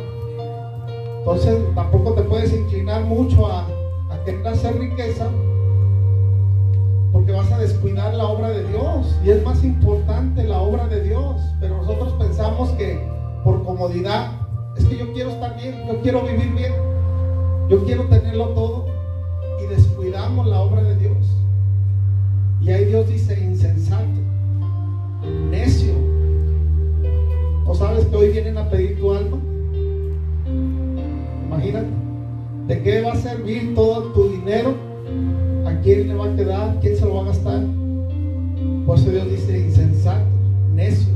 Entonces tampoco te puedes inclinar mucho a querer hacer riqueza, porque vas a descuidar la obra de Dios, y es más importante la obra de Dios. Pero nosotros pensamos que por comodidad, es que yo quiero estar bien, yo quiero vivir bien, yo quiero tenerlo todo, y descuidamos la obra de Dios. Y ahí Dios dice, insensato, necio. ¿No sabes que hoy vienen a pedir tu alma? Imagínate, ¿de qué va a servir todo tu dinero? ¿A quién le va a quedar? ¿Quién se lo va a gastar? Por eso Dios dice, insensato, necio,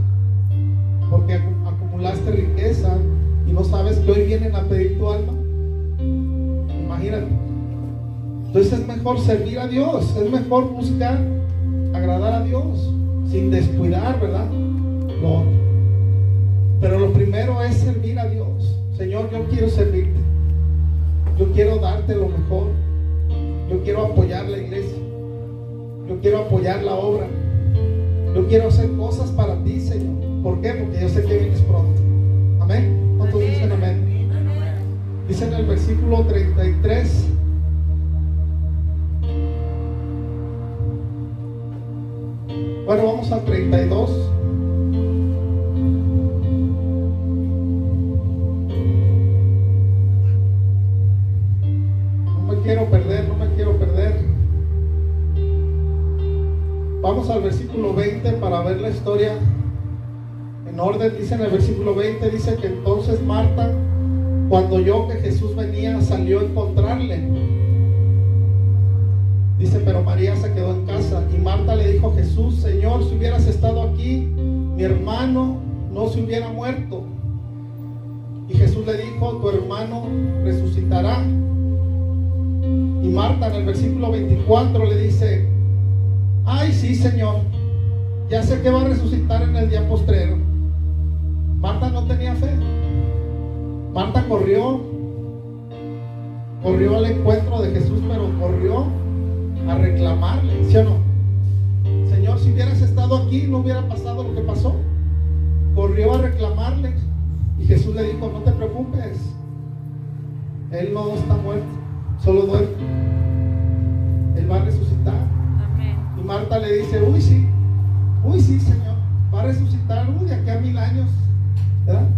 porque acumulaste riqueza y no sabes que hoy vienen a pedir tu alma. Imagínate. Entonces es mejor servir a Dios, es mejor buscar agradar a Dios sin descuidar, ¿verdad? Lo otro. Pero lo primero es servir a Dios. Señor, yo quiero servirte, yo quiero darte lo mejor, yo quiero apoyar la iglesia, yo quiero apoyar la obra, yo quiero hacer cosas para ti, Señor. ¿Por qué? Porque yo sé que vienes pronto. Amén. ¿Cuántos dicen amén? Dice en el versículo 33, bueno, vamos al 32. Vamos al versículo 20 para ver la historia en orden. Dice en el versículo 20, dice que entonces Marta, cuando oyó que Jesús venía, salió a encontrarle. Dice, pero María se quedó en casa. Y Marta le dijo a Jesús: Señor, si hubieras estado aquí, mi hermano no se hubiera muerto. Y Jesús le dijo: tu hermano resucitará. Y Marta en el versículo 24 le dice: ay, sí, Señor, ya sé que va a resucitar en el día postrero. Marta no tenía fe. Marta corrió al encuentro de Jesús, pero corrió a reclamarle, ¿sí o no? Señor, si hubieras estado aquí, no hubiera pasado lo que pasó. Corrió a reclamarle. Y Jesús le dijo: no te preocupes, él no está muerto, solo duerme. Él va a resucitar. Amén. Y Marta le dice: uy, sí, Señor, va a resucitar, de aquí a 1000 años, ¿verdad?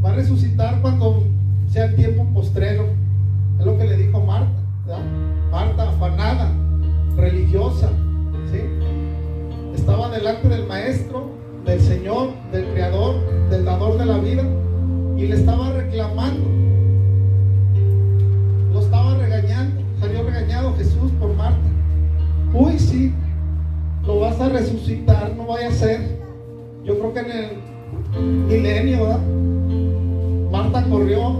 Va a resucitar cuando sea el tiempo postrero. Es lo que le dijo Marta, ¿verdad? Marta, afanada, religiosa, ¿sí? Estaba delante del Maestro, del Señor, del Creador, del Dador de la vida, y le estaba reclamando, lo estaba regañando. Salió regañado Jesús por Marta. Uy, sí, lo vas a resucitar, no vaya a ser. Yo creo que en el milenio, ¿verdad? Marta corrió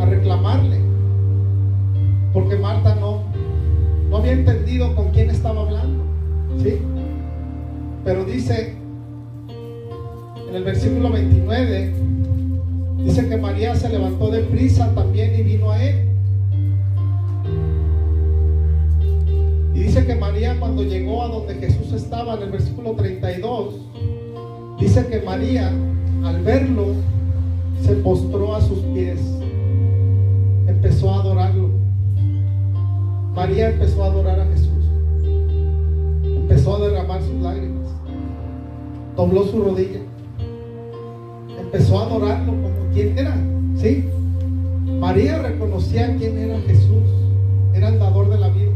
a reclamarle, porque Marta no había entendido con quién estaba hablando, ¿sí? Pero dice en el versículo 29, dice que María se levantó de prisa también y vino a él. Y dice que María, cuando llegó a donde Jesús estaba, en el versículo 32, dice que María, al verlo, se postró a sus pies, empezó a adorarlo. María empezó a adorar a Jesús, empezó a derramar sus lágrimas, dobló su rodilla, empezó a adorarlo como quien era, ¿sí? María reconocía quién era Jesús, era el dador de la vida.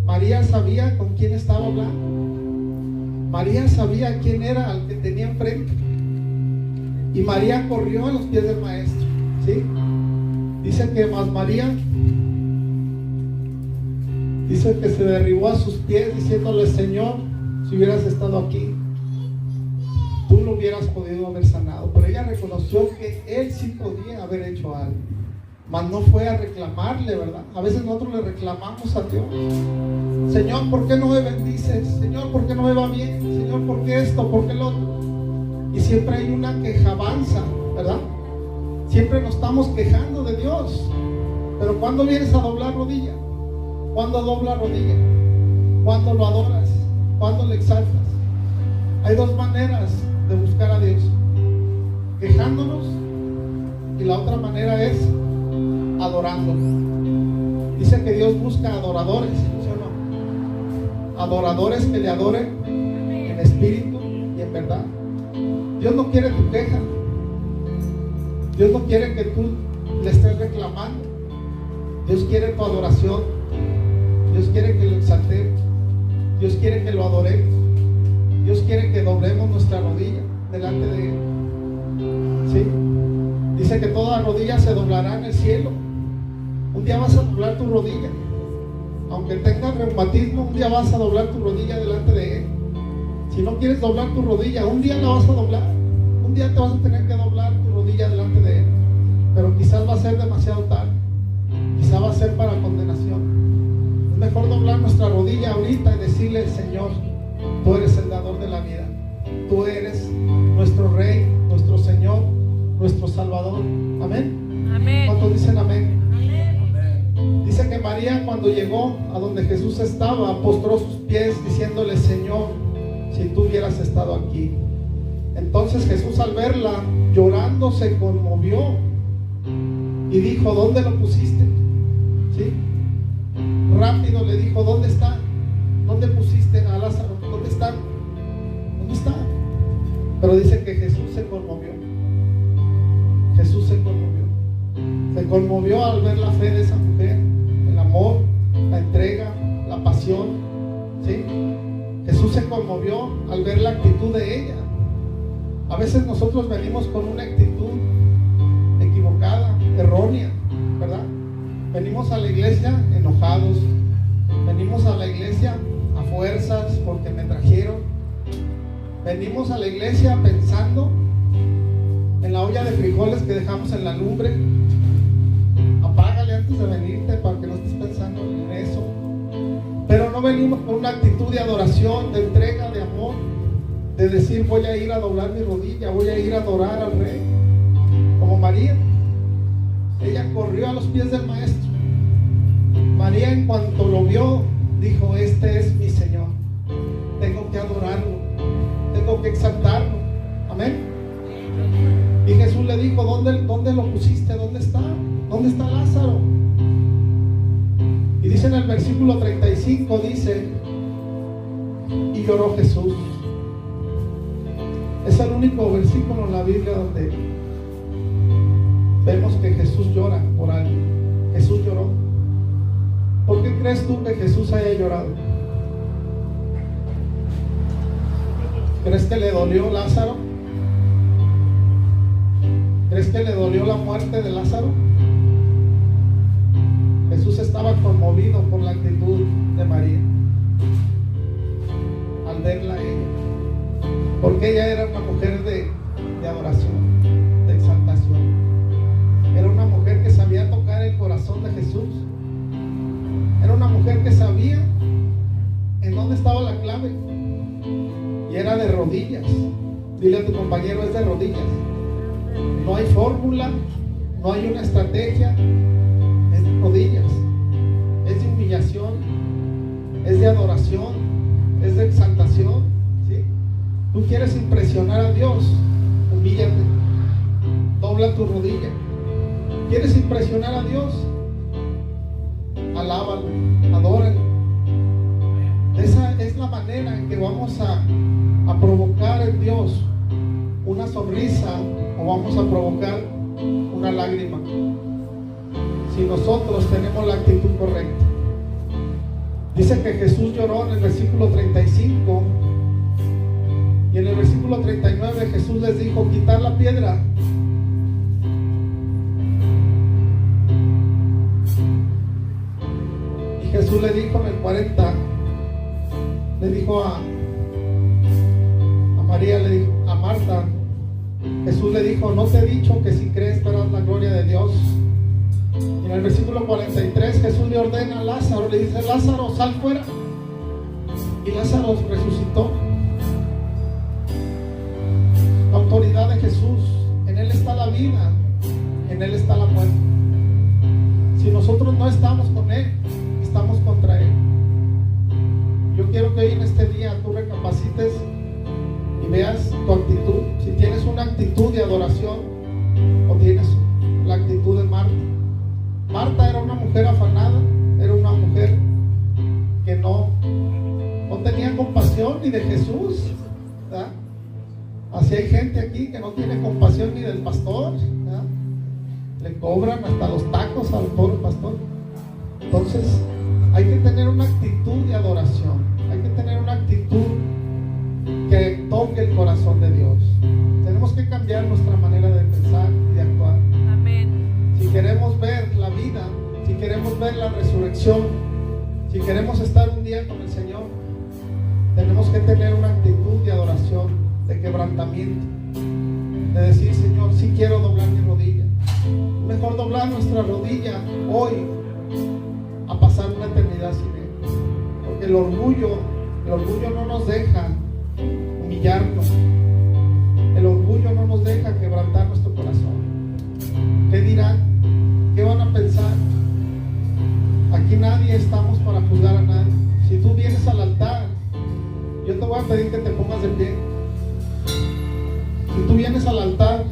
María sabía con quién estaba hablando. María sabía quién era al que tenía enfrente. Y María corrió a los pies del Maestro, ¿sí? Dice que más María, dice que se derribó a sus pies diciéndole: Señor, si hubieras estado aquí, tú lo hubieras podido haber sanado. Pero ella reconoció que Él sí podía haber hecho algo, mas no fue a reclamarle, ¿verdad? A veces nosotros le reclamamos a Dios: Señor, ¿por qué no me bendices? Señor, ¿por qué no me va bien? Señor, ¿por qué esto? ¿Por qué lo otro? Y siempre hay una quejabanza, ¿verdad? Siempre nos estamos quejando de Dios. Pero ¿cuándo vienes a doblar rodilla? ¿Cuándo dobla rodilla? ¿Cuándo lo adoras? ¿Cuándo le exaltas? Hay dos maneras de buscar a Dios: quejándonos, y la otra manera es adorándolo. Dice que Dios busca adoradores, ¿sí o no? Adoradores que le adoren en espíritu y en verdad. Dios no quiere tu queja. Dios no quiere que tú le estés reclamando. Dios quiere tu adoración. Dios quiere que lo exaltemos. Dios quiere que lo adoremos. Dios quiere que doblemos nuestra rodilla delante de Él, ¿sí? Dice que toda rodilla se doblará en el cielo. Un día vas a doblar tu rodilla. Aunque tengas reumatismo, un día vas a doblar tu rodilla delante de Él. Si no quieres doblar tu rodilla, un día la vas a doblar. Un día te vas a tener que doblar tu rodilla delante de Él. Pero quizás va a ser demasiado tarde. Quizás va a ser para condenación. Es mejor doblar nuestra rodilla ahorita y decirle: Señor, tú eres el dador de la vida. Tú eres nuestro Rey, nuestro Señor, nuestro Salvador. Amén. Amén. ¿Cuántos dicen amén? Amén. Dice que María, cuando llegó a donde Jesús estaba, postró sus pies diciéndole: Señor, si tú hubieras estado aquí. Entonces Jesús, al verla llorando, se conmovió y dijo: ¿dónde lo pusiste? ¿Sí? Rápido le dijo: ¿dónde está? ¿Dónde pusiste a Lázaro? ¿Dónde está? ¿Dónde está? Pero dice que Jesús se conmovió. Jesús se conmovió. Se conmovió al ver la fe de esa mujer, el amor, la entrega, la pasión, ¿sí? Jesús se conmovió al ver la actitud de ella. A veces nosotros venimos con una actitud equivocada, errónea, ¿verdad? Venimos a la iglesia enojados, venimos a la iglesia a fuerzas porque me trajeron, venimos a la iglesia pensando en la olla de frijoles que dejamos en la lumbre. Apágale antes de venirte para que no estés pensando en eso. Pero no venimos con una actitud de adoración, de entrega, de amor, de decir voy a ir a doblar mi rodilla, voy a ir a adorar al Rey, como María. Ella corrió a los pies del Maestro. María, en cuanto lo vio, dijo: este es mi Señor, tengo que adorarlo, tengo que exaltarlo. Amén. Y Jesús le dijo: ¿dónde lo pusiste? ¿Dónde está? ¿Dónde está Lázaro? Y dice en el versículo 35, dice: y lloró Jesús. Es el único versículo en la Biblia donde vemos que Jesús llora por alguien. Jesús lloró. ¿Por qué crees tú que Jesús haya llorado? ¿Crees que le dolió Lázaro? ¿Crees que le dolió la muerte de Lázaro? Jesús estaba conmovido por la actitud de María al verla a ella, porque ella era una mujer de adoración, de exaltación. Era una mujer que sabía tocar el corazón de Jesús. Era una mujer que sabía en dónde estaba la clave, y era de rodillas. Dile a tu compañero: es de rodillas. No hay fórmula, no hay una estrategia, es de rodillas, es de humillación, es de adoración, es de exaltación, ¿sí? Tú quieres impresionar a Dios, humíllate, dobla tu rodilla. ¿Quieres impresionar a Dios? Alábalo, adóralo. Esa es la manera en que vamos a provocar en Dios una sonrisa, o vamos a provocar una lágrima, si nosotros tenemos la actitud correcta. Dice que Jesús lloró en el versículo 35, y en el versículo 39 Jesús les dijo: quitar la piedra. Y Jesús le dijo en el 40, le dijo a María, le dijo a Marta, Jesús le dijo: no te he dicho que si crees verás la gloria de Dios. Y en el versículo 43 Jesús le ordena a Lázaro, le dice: Lázaro, sal fuera. Y Lázaro resucitó. La autoridad de Jesús, en Él está la vida, en Él está la muerte. Si nosotros no estamos con Él, estamos contra Él. Yo quiero que hoy en este día tú recapacites y veas tu actitud. Si tienes una actitud de adoración o tienes la actitud de Marta. Marta era una mujer afanada, era una mujer que no tenía compasión ni de Jesús, ¿verdad? Así hay gente aquí que no tiene compasión ni del pastor, ¿verdad? Le cobran hasta los tacos al pobre pastor. Entonces hay que tener una actitud de adoración, hay que tener una actitud que toque el corazón de Dios. Tenemos que cambiar nuestra manera de pensar y de actuar. Amén. Si queremos ver la vida, si queremos ver la resurrección, si queremos estar un día con el Señor, tenemos que tener una actitud de adoración, de quebrantamiento, de decir: Señor, sí quiero doblar mi rodilla. Mejor doblar nuestra rodilla hoy a pasar una eternidad sin Él, porque el orgullo no nos deja humillarnos, el orgullo no nos deja quebrantar nuestro corazón. ¿Qué dirán? ¿Qué van a pensar? Aquí nadie estamos para juzgar a nadie. Si tú vienes al altar, yo te voy a pedir que te pongas de pie. Si tú vienes al altar,